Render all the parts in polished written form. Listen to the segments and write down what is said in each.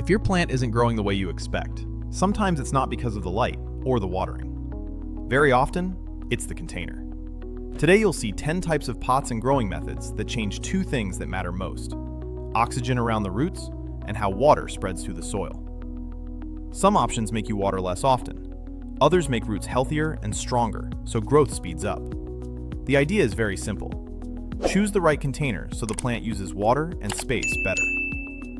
If your plant isn't growing the way you expect, sometimes it's not because of the light or the watering. Very often, it's the container. Today you'll see 10 types of pots and growing methods that change two things that matter most: oxygen around the roots and how water spreads through the soil. Some options make you water less often. Others make roots healthier and stronger, so growth speeds up. The idea is very simple. Choose the right container so the plant uses water and space better.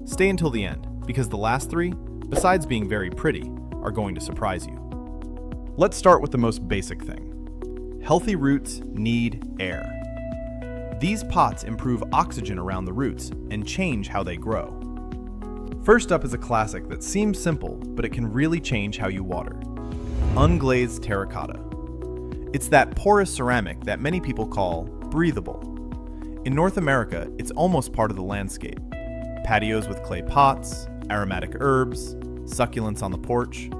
Stay until the end, because the last three, besides being very pretty, are going to surprise you. Let's start with the most basic thing. Healthy roots need air. These pots improve oxygen around the roots and change how they grow. First up is a classic that seems simple, but it can really change how you water. Unglazed terracotta. It's that porous ceramic that many people call breathable. In North America, it's almost part of the landscape. Patios with clay pots, aromatic herbs, succulents on the porch.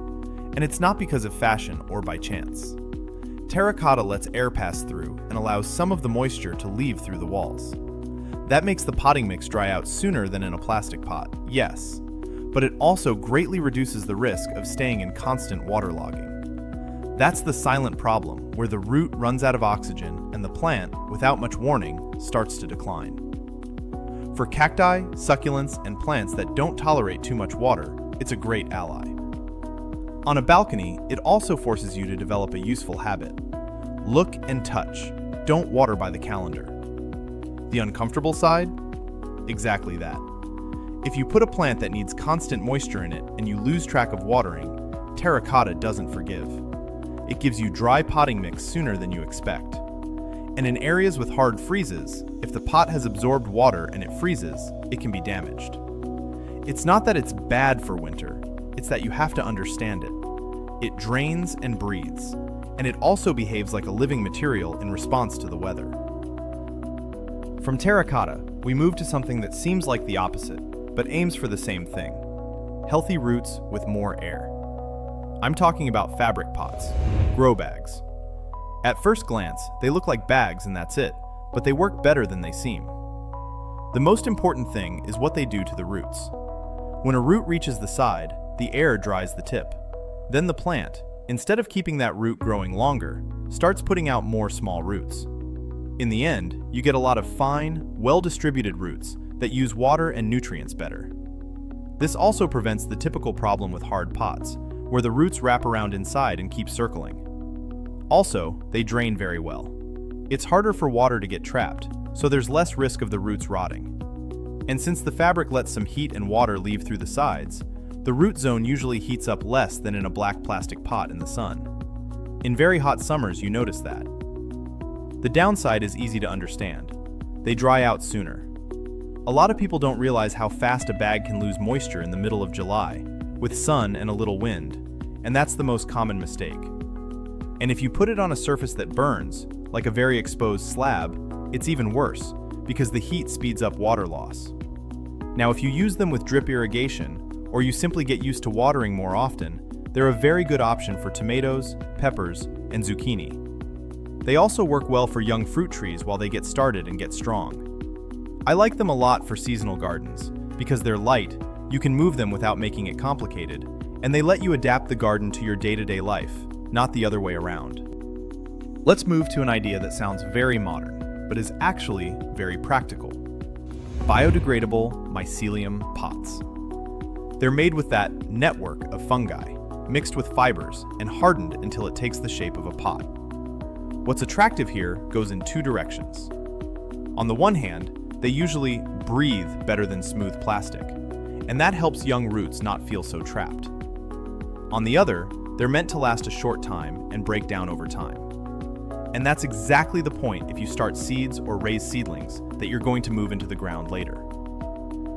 And it's not because of fashion or by chance. Terracotta lets air pass through and allows some of the moisture to leave through the walls. That makes the potting mix dry out sooner than in a plastic pot, yes, but it also greatly reduces the risk of staying in constant waterlogging. That's the silent problem, where the root runs out of oxygen and the plant, without much warning, starts to decline. For cacti, succulents, and plants that don't tolerate too much water, it's a great ally. On a balcony, it also forces you to develop a useful habit. Look and touch. Don't water by the calendar. The uncomfortable side? Exactly that. If you put a plant that needs constant moisture in it and you lose track of watering, terracotta doesn't forgive. It gives you dry potting mix sooner than you expect. And in areas with hard freezes, if the pot has absorbed water and it freezes, it can be damaged. It's not that it's bad for winter, it's that you have to understand it. It drains and breathes, and it also behaves like a living material in response to the weather. From terracotta, we move to something that seems like the opposite, but aims for the same thing: healthy roots with more air. I'm talking about fabric pots, grow bags. At first glance, they look like bags and that's it, but they work better than they seem. The most important thing is what they do to the roots. When a root reaches the side, the air dries the tip. Then the plant, instead of keeping that root growing longer, starts putting out more small roots. In the end, you get a lot of fine, well-distributed roots that use water and nutrients better. This also prevents the typical problem with hard pots, where the roots wrap around inside and keep circling. Also, they drain very well. It's harder for water to get trapped, so there's less risk of the roots rotting. And since the fabric lets some heat and water leave through the sides, the root zone usually heats up less than in a black plastic pot in the sun. In very hot summers, you notice that. The downside is easy to understand. They dry out sooner. A lot of people don't realize how fast a bag can lose moisture in the middle of July, with sun and a little wind, and that's the most common mistake. And if you put it on a surface that burns, like a very exposed slab, it's even worse, because the heat speeds up water loss. Now, if you use them with drip irrigation, or you simply get used to watering more often, they're a very good option for tomatoes, peppers, and zucchini. They also work well for young fruit trees while they get started and get strong. I like them a lot for seasonal gardens, because they're light, you can move them without making it complicated, and they let you adapt the garden to your day-to-day life, not the other way around. Let's move to an idea that sounds very modern, but is actually very practical. Biodegradable mycelium pots. They're made with that network of fungi, mixed with fibers and hardened until it takes the shape of a pot. What's attractive here goes in two directions. On the one hand, they usually breathe better than smooth plastic, and that helps young roots not feel so trapped. On the other, they're meant to last a short time and break down over time. And that's exactly the point if you start seeds or raise seedlings that you're going to move into the ground later.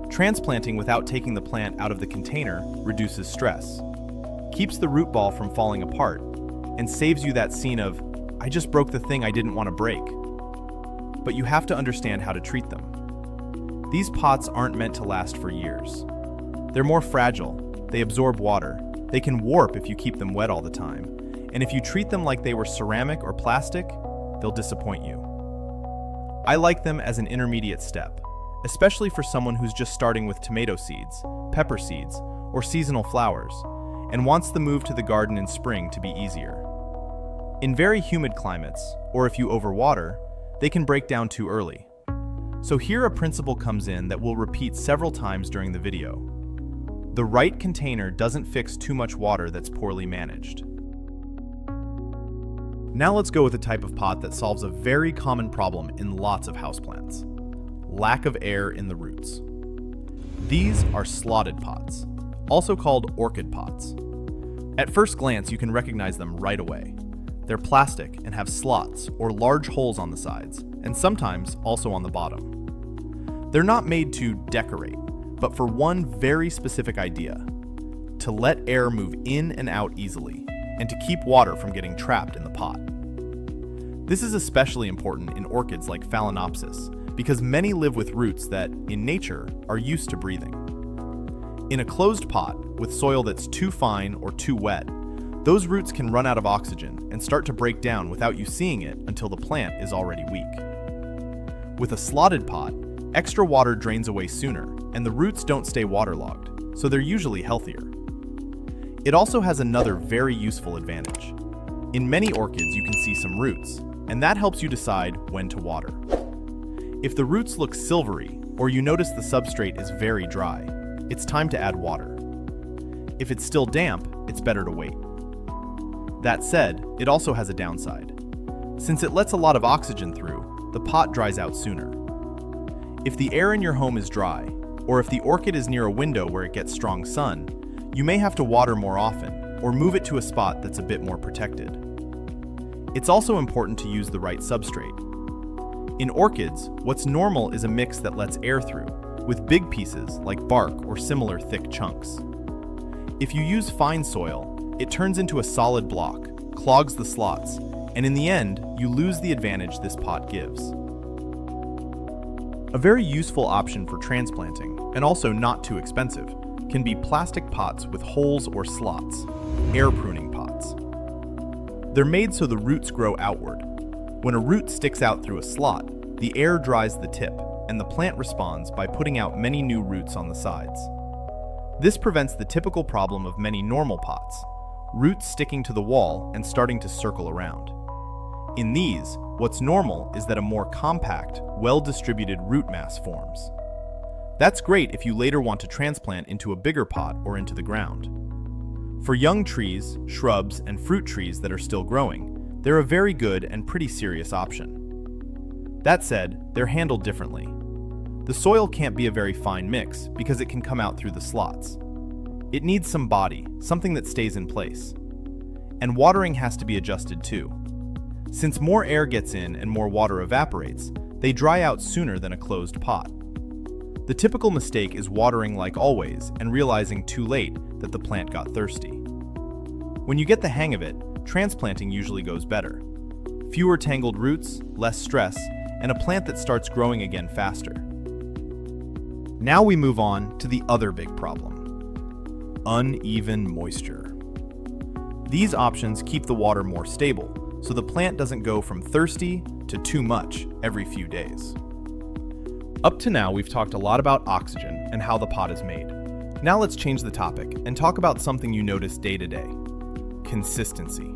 Transplanting without taking the plant out of the container reduces stress, keeps the root ball from falling apart, and saves you that scene of, "I just broke the thing I didn't want to break." But you have to understand how to treat them. These pots aren't meant to last for years. They're more fragile, they absorb water, they can warp if you keep them wet all the time, and if you treat them like they were ceramic or plastic, they'll disappoint you. I like them as an intermediate step, especially for someone who's just starting with tomato seeds, pepper seeds, or seasonal flowers, and wants the move to the garden in spring to be easier. In very humid climates, or if you overwater, they can break down too early. So here a principle comes in that we'll repeat several times during the video. The right container doesn't fix too much water that's poorly managed. Now let's go with a type of pot that solves a very common problem in lots of houseplants: lack of air in the roots. These are slotted pots, also called orchid pots. At first glance, you can recognize them right away. They're plastic and have slots or large holes on the sides, and sometimes also on the bottom. They're not made to decorate, but for one very specific idea: to let air move in and out easily, and to keep water from getting trapped in the pot. This is especially important in orchids like Phalaenopsis, because many live with roots that, in nature, are used to breathing. In a closed pot, with soil that's too fine or too wet, those roots can run out of oxygen and start to break down without you seeing it until the plant is already weak. With a slotted pot, extra water drains away sooner, and the roots don't stay waterlogged, so they're usually healthier. It also has another very useful advantage. In many orchids, you can see some roots, and that helps you decide when to water. If the roots look silvery, or you notice the substrate is very dry, it's time to add water. If it's still damp, it's better to wait. That said, it also has a downside. Since it lets a lot of oxygen through, the pot dries out sooner. If the air in your home is dry, or if the orchid is near a window where it gets strong sun, you may have to water more often, or move it to a spot that's a bit more protected. It's also important to use the right substrate. In orchids, what's normal is a mix that lets air through, with big pieces like bark or similar thick chunks. If you use fine soil, it turns into a solid block, clogs the slots, and in the end, you lose the advantage this pot gives. A very useful option for transplanting, and also not too expensive, can be plastic pots with holes or slots, air-pruning pots. They're made so the roots grow outward. When a root sticks out through a slot, the air dries the tip, and the plant responds by putting out many new roots on the sides. This prevents the typical problem of many normal pots: roots sticking to the wall and starting to circle around. In these, what's normal is that a more compact, well-distributed root mass forms. That's great if you later want to transplant into a bigger pot or into the ground. For young trees, shrubs, and fruit trees that are still growing, they're a very good and pretty serious option. That said, they're handled differently. The soil can't be a very fine mix because it can come out through the slots. It needs some body, something that stays in place. And watering has to be adjusted too. Since more air gets in and more water evaporates, they dry out sooner than a closed pot. The typical mistake is watering like always and realizing too late that the plant got thirsty. When you get the hang of it, transplanting usually goes better. Fewer tangled roots, less stress, and a plant that starts growing again faster. Now we move on to the other big problem: uneven moisture. These options keep the water more stable, so the plant doesn't go from thirsty to too much every few days. Up to now, we've talked a lot about oxygen and how the pot is made. Now let's change the topic and talk about something you notice day to day: consistency.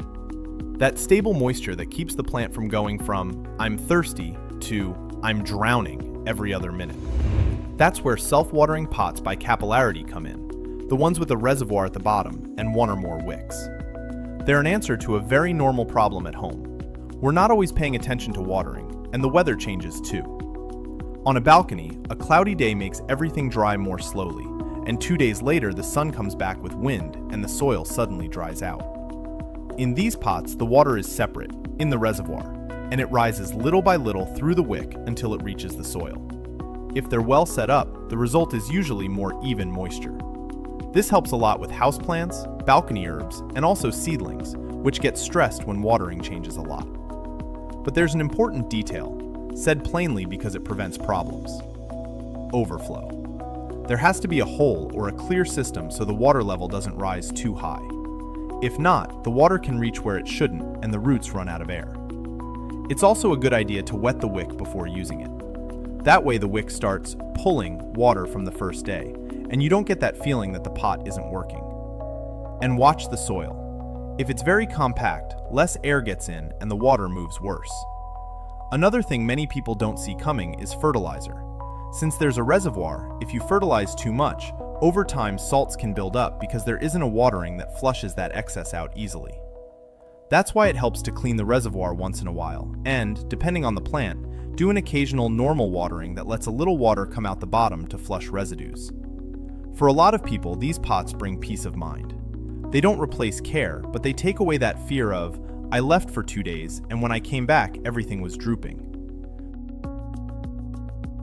That stable moisture that keeps the plant from going from "I'm thirsty" to "I'm drowning" every other minute. That's where self-watering pots by Capillary come in, the ones with a reservoir at the bottom and one or more wicks. They're an answer to a very normal problem at home. We're not always paying attention to watering, and the weather changes too. On a balcony, a cloudy day makes everything dry more slowly, and 2 days later the sun comes back with wind and the soil suddenly dries out. In these pots, the water is separate, in the reservoir, and it rises little by little through the wick until it reaches the soil. If they're well set up, the result is usually more even moisture. This helps a lot with houseplants, balcony herbs, and also seedlings, which get stressed when watering changes a lot. But there's an important detail, said plainly because it prevents problems: overflow. There has to be a hole or a clear system so the water level doesn't rise too high. If not, the water can reach where it shouldn't and the roots run out of air. It's also a good idea to wet the wick before using it. That way the wick starts pulling water from the first day, and you don't get that feeling that the pot isn't working. And watch the soil. If it's very compact, less air gets in and the water moves worse. Another thing many people don't see coming is fertilizer. Since there's a reservoir, if you fertilize too much, over time salts can build up because there isn't a watering that flushes that excess out easily. That's why it helps to clean the reservoir once in a while, and, depending on the plant, do an occasional normal watering that lets a little water come out the bottom to flush residues. For a lot of people, these pots bring peace of mind. They don't replace care, but they take away that fear of, I left for 2 days, and when I came back, everything was drooping.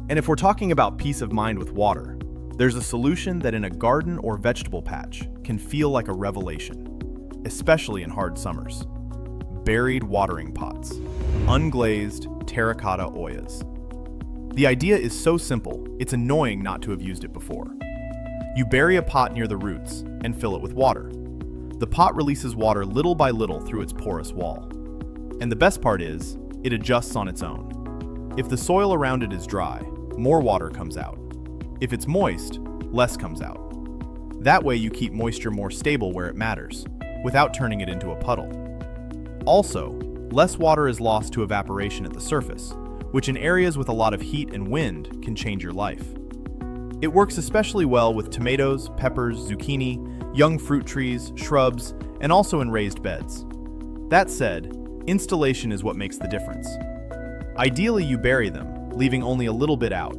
And if we're talking about peace of mind with water, there's a solution that in a garden or vegetable patch can feel like a revelation, especially in hard summers. Buried watering pots, unglazed terracotta Oyas. The idea is so simple, it's annoying not to have used it before. You bury a pot near the roots and fill it with water. The pot releases water little by little through its porous wall. And the best part is, it adjusts on its own. If the soil around it is dry, more water comes out. If it's moist, less comes out. That way you keep moisture more stable where it matters, without turning it into a puddle. Also, less water is lost to evaporation at the surface, which in areas with a lot of heat and wind can change your life. It works especially well with tomatoes, peppers, zucchini, young fruit trees, shrubs, and also in raised beds. That said, installation is what makes the difference. Ideally, you bury them, leaving only a little bit out,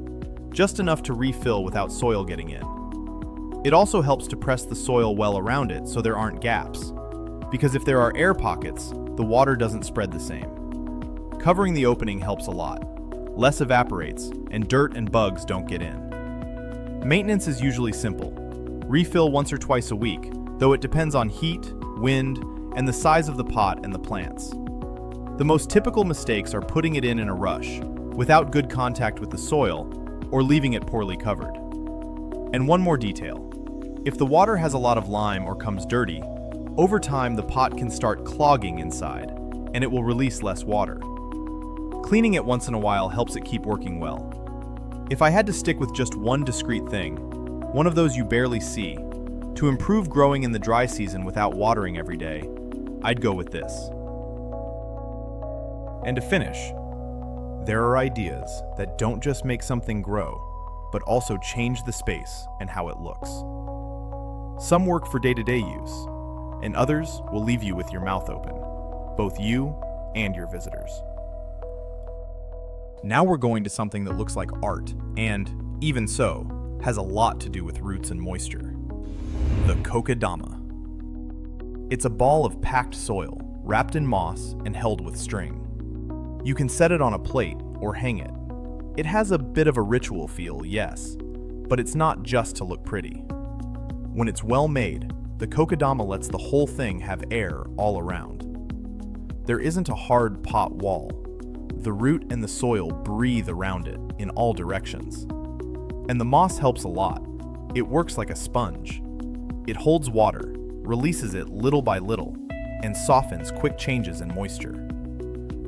just enough to refill without soil getting in. It also helps to press the soil well around it so there aren't gaps, because if there are air pockets, the water doesn't spread the same. Covering the opening helps a lot. Less evaporates, and dirt and bugs don't get in. Maintenance is usually simple. Refill once or twice a week, though it depends on heat, wind, and the size of the pot and the plants. The most typical mistakes are putting it in a rush, without good contact with the soil, or leaving it poorly covered. And one more detail. If the water has a lot of lime or comes dirty, over time the pot can start clogging inside, and it will release less water. Cleaning it once in a while helps it keep working well. If I had to stick with just one discrete thing, one of those you barely see, to improve growing in the dry season without watering every day, I'd go with this. And to finish, there are ideas that don't just make something grow, but also change the space and how it looks. Some work for day-to-day use, and others will leave you with your mouth open, both you and your visitors. Now we're going to something that looks like art, and, even so, has a lot to do with roots and moisture. The Kokedama. It's a ball of packed soil, wrapped in moss and held with string. You can set it on a plate or hang it. It has a bit of a ritual feel, yes, but it's not just to look pretty. When it's well made, the Kokedama lets the whole thing have air all around. There isn't a hard pot wall. The root and the soil breathe around it in all directions. And the moss helps a lot. It works like a sponge. It holds water, releases it little by little, and softens quick changes in moisture.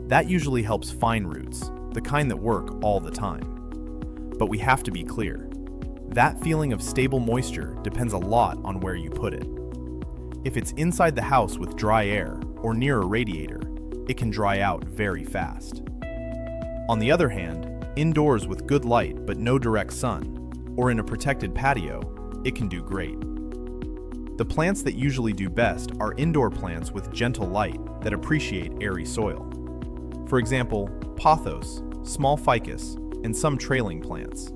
That usually helps fine roots, the kind that work all the time. But we have to be clear. That feeling of stable moisture depends a lot on where you put it. If it's inside the house with dry air or near a radiator, it can dry out very fast. On the other hand, indoors with good light but no direct sun, or in a protected patio, it can do great. The plants that usually do best are indoor plants with gentle light that appreciate airy soil. For example, pothos, small ficus, and some trailing plants.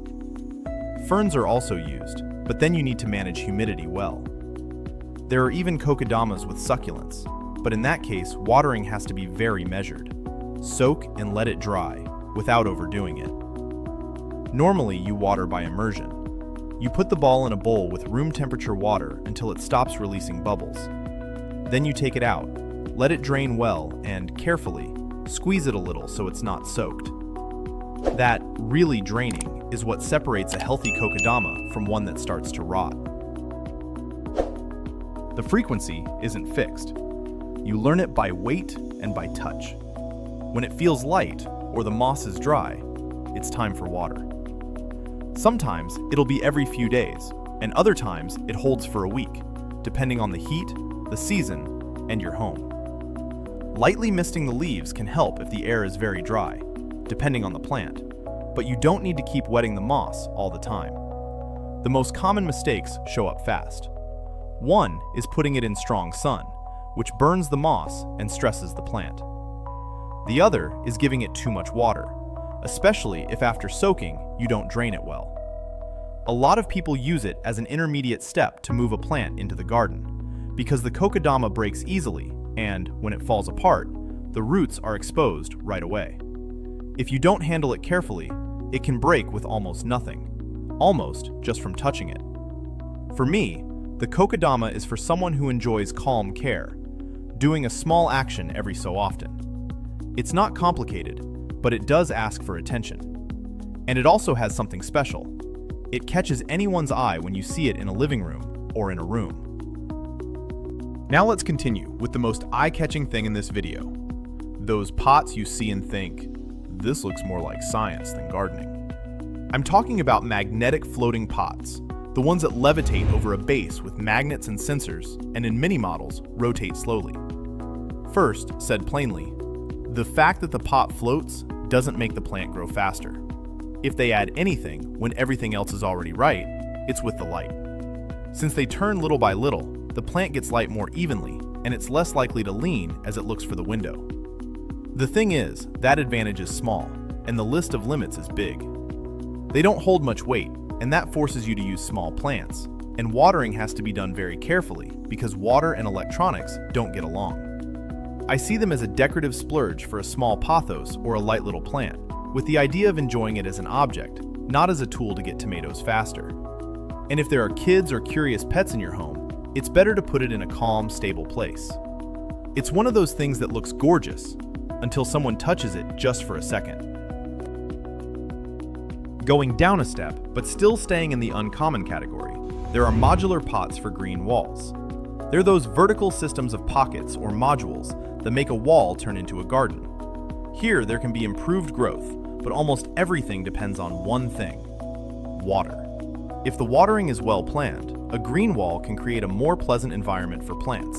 Ferns are also used, but then you need to manage humidity well. There are even kokedamas with succulents, but in that case, watering has to be very measured. Soak and let it dry, without overdoing it. Normally, you water by immersion. You put the ball in a bowl with room temperature water until it stops releasing bubbles. Then you take it out, let it drain well, and carefully, squeeze it a little so it's not soaked. That really draining is what separates a healthy kokedama from one that starts to rot. The frequency isn't fixed. You learn it by weight and by touch. When it feels light, or the moss is dry, it's time for water. Sometimes it'll be every few days, and other times it holds for a week, depending on the heat, the season, and your home. Lightly misting the leaves can help if the air is very dry, depending on the plant, but you don't need to keep wetting the moss all the time. The most common mistakes show up fast. One is putting it in strong sun, which burns the moss and stresses the plant. The other is giving it too much water, especially if after soaking you don't drain it well. A lot of people use it as an intermediate step to move a plant into the garden, because the Kokedama breaks easily and, when it falls apart, the roots are exposed right away. If you don't handle it carefully, it can break with almost nothing, almost just from touching it. For me, the Kokedama is for someone who enjoys calm care, doing a small action every so often. It's not complicated, but it does ask for attention. And it also has something special. It catches anyone's eye when you see it in a living room or in a room. Now let's continue with the most eye-catching thing in this video. Those pots you see and think, this looks more like science than gardening. I'm talking about magnetic floating pots, the ones that levitate over a base with magnets and sensors, and in mini models, rotate slowly. First, said plainly, the fact that the pot floats doesn't make the plant grow faster. If they add anything when everything else is already right, it's with the light. Since they turn little by little, the plant gets light more evenly, and it's less likely to lean as it looks for the window. The thing is, that advantage is small, and the list of limits is big. They don't hold much weight, and that forces you to use small plants, and watering has to be done very carefully because water and electronics don't get along. I see them as a decorative splurge for a small pothos or a light little plant, with the idea of enjoying it as an object, not as a tool to get tomatoes faster. And if there are kids or curious pets in your home, it's better to put it in a calm, stable place. It's one of those things that looks gorgeous until someone touches it just for a second. Going down a step, but still staying in the uncommon category, there are modular pots for green walls. They're those vertical systems of pockets or modules that make a wall turn into a garden. Here, there can be improved growth, but almost everything depends on one thing: water. If the watering is well planned, a green wall can create a more pleasant environment for plants.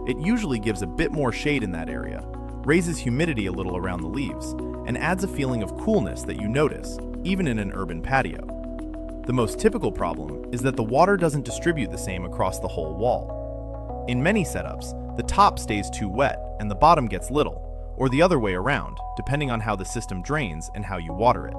It usually gives a bit more shade in that area, raises humidity a little around the leaves, and adds a feeling of coolness that you notice, even in an urban patio. The most typical problem is that the water doesn't distribute the same across the whole wall. In many setups, the top stays too wet and the bottom gets little, or the other way around, depending on how the system drains and how you water it.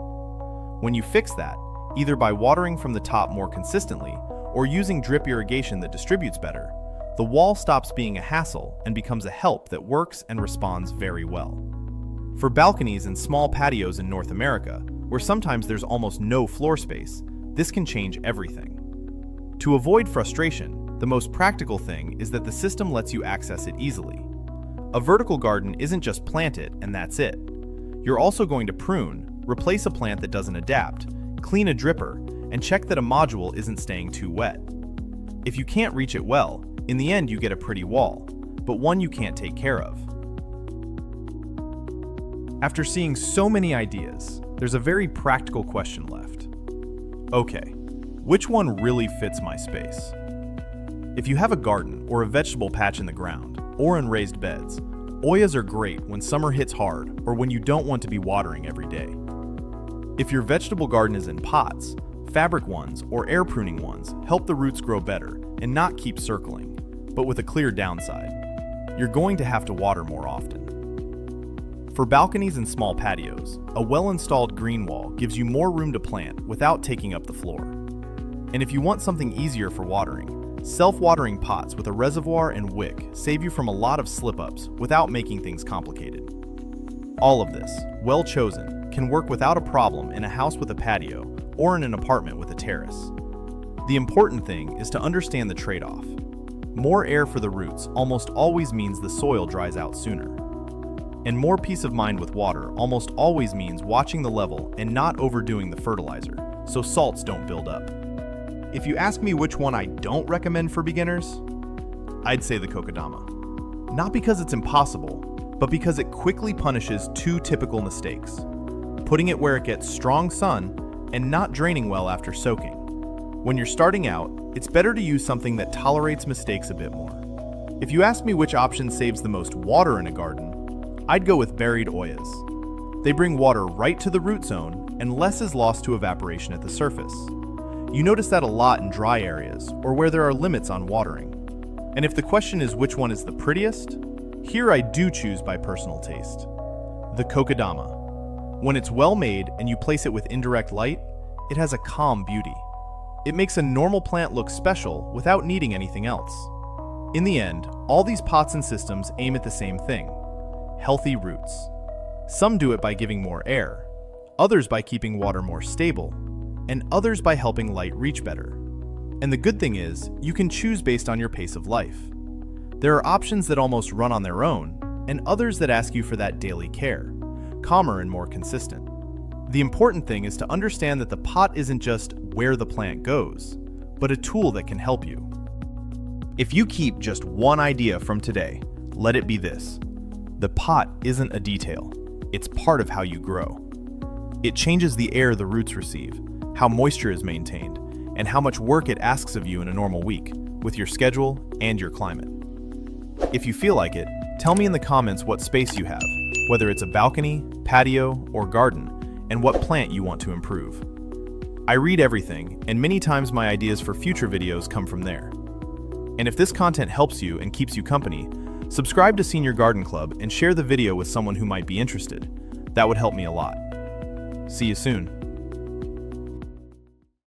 When you fix that, either by watering from the top more consistently or using drip irrigation that distributes better, the wall stops being a hassle and becomes a help that works and responds very well. For balconies and small patios in North America, where sometimes there's almost no floor space, this can change everything. To avoid frustration, the most practical thing is that the system lets you access it easily. A vertical garden isn't just plant it and that's it. You're also going to prune, replace a plant that doesn't adapt, clean a dripper, and check that a module isn't staying too wet. If you can't reach it well, in the end you get a pretty wall, but one you can't take care of. After seeing so many ideas, there's a very practical question left. Okay, which one really fits my space? If you have a garden or a vegetable patch in the ground, or in raised beds, Oyas are great when summer hits hard or when you don't want to be watering every day. If your vegetable garden is in pots, fabric ones or air-pruning ones help the roots grow better and not keep circling, but with a clear downside: you're going to have to water more often. For balconies and small patios, a well-installed green wall gives you more room to plant without taking up the floor. And if you want something easier for watering, self-watering pots with a reservoir and wick save you from a lot of slip-ups without making things complicated. All of this, well chosen, can work without a problem in a house with a patio or in an apartment with a terrace. The important thing is to understand the trade-off. More air for the roots almost always means the soil dries out sooner. And more peace of mind with water almost always means watching the level and not overdoing the fertilizer, so salts don't build up. If you ask me which one I don't recommend for beginners, I'd say the Kokedama. Not because it's impossible, but because it quickly punishes two typical mistakes: putting it where it gets strong sun and not draining well after soaking. When you're starting out, it's better to use something that tolerates mistakes a bit more. If you ask me which option saves the most water in a garden, I'd go with buried Oyas. They bring water right to the root zone, and less is lost to evaporation at the surface. You notice that a lot in dry areas, or where there are limits on watering. And if the question is which one is the prettiest, here I do choose by personal taste. The Kokedama. When it's well made and you place it with indirect light, it has a calm beauty. It makes a normal plant look special without needing anything else. In the end, all these pots and systems aim at the same thing: healthy roots. Some do it by giving more air, others by keeping water more stable, and others by helping light reach better. And the good thing is, you can choose based on your pace of life. There are options that almost run on their own, and others that ask you for that daily care, calmer and more consistent. The important thing is to understand that the pot isn't just where the plant goes, but a tool that can help you. If you keep just one idea from today, let it be this: the pot isn't a detail, it's part of how you grow. It changes the air the roots receive, how moisture is maintained, and how much work it asks of you in a normal week, with your schedule and your climate. If you feel like it, tell me in the comments what space you have, whether it's a balcony, patio, or garden, and what plant you want to improve. I read everything, and many times my ideas for future videos come from there. And if this content helps you and keeps you company, subscribe to Senior Garden Club and share the video with someone who might be interested. That would help me a lot. See you soon.